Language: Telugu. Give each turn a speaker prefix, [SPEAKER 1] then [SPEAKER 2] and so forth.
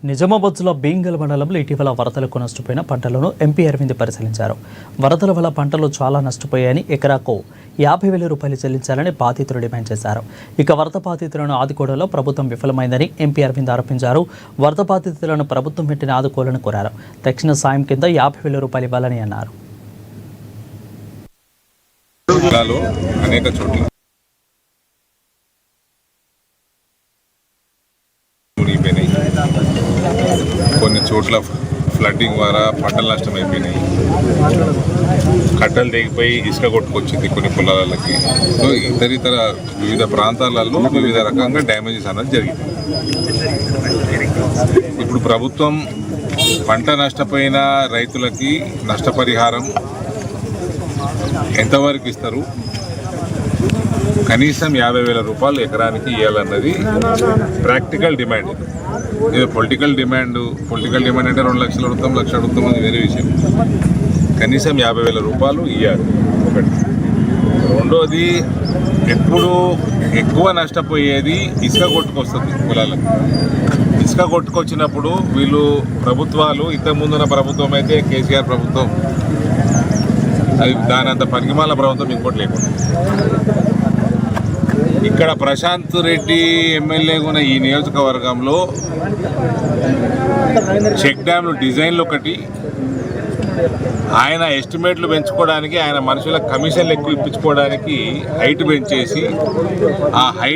[SPEAKER 1] నిజామాబాద్ జిల్లా బీంగల్ మండలంలో ఇటీవల వరదలకు నష్టపోయిన పంటలను ఎంపీ అరవింద్ పరిశీలించారు. వరదల వల్ల పంటలు చాలా నష్టపోయాయని, ఎకరాకు 50,000 రూపాయలు చెల్లించాలని బాధితులు డిమాండ్ చేశారు. ఇక వరద బాధితులను ఆదుకోవడంలో ప్రభుత్వం విఫలమైందని ఎంపీ అరవింద్ ఆరోపించారు. వరద బాధితులను ప్రభుత్వం వెంటనే ఆదుకోవాలని కోరారు. తక్షణ సాయం కింద 50,000 రూపాయలు ఇవ్వాలని అన్నారు.
[SPEAKER 2] అనేక చోట్ల మునిగిపోయినాయి, కొన్ని చోట్ల ఫ్లడ్డింగ్ ద్వారా పంటలు నష్టం అయిపోయినాయి, కట్టలు తెగిపోయి ఇసుక కొట్టుకొచ్చింది కొన్ని పొలాలకి. సో ఇతర వివిధ ప్రాంతాలలో వివిధ రకంగా డ్యామేజెస్ అనేది జరిగింది. ఇప్పుడు ప్రభుత్వం పంట నష్టపోయిన రైతులకి నష్టపరిహారం ఎంతవరకు ఇస్తారు, కనీసం 50,000 రూపాయలు ఎకరానికి ఇవ్వాలన్నది ప్రాక్టికల్ డిమాండ్. ఇది పొలిటికల్ డిమాండ్ అంటే 2 లక్షలు అడుగుతాం, 1 లక్ష అడుగుతాం, అది వేరే విషయం. కనీసం 50,000 రూపాయలు ఇవ్వాలి ఒకటి. రెండోది, ఎప్పుడు ఎక్కువ నష్టపోయేది ఇసుక కొట్టుకొస్తుంది పొలాలకు. ఇసుక కొట్టుకొచ్చినప్పుడు వీళ్ళు ప్రభుత్వాలు, ఇంతకుముందున్న ప్రభుత్వం అయితే కేసీఆర్ ప్రభుత్వం, అది దాని అంత పనికిమాల ప్రభుత్వం ఇంకోటి లేకుండా. ఇక్కడ ప్రశాంత్ రెడ్డి ఎమ్మెల్యేగా ఉన్న ఈ నియోజకవర్గంలో చెక్ డ్యామ్లు డిజైన్లు ఒకటి, ఆయన ఎస్టిమేట్లు పెంచుకోవడానికి, ఆయన మనుషుల కమిషన్లు ఎక్కువ ఇప్పించుకోవడానికి హైట్ పెంచేసి ఆ హైట్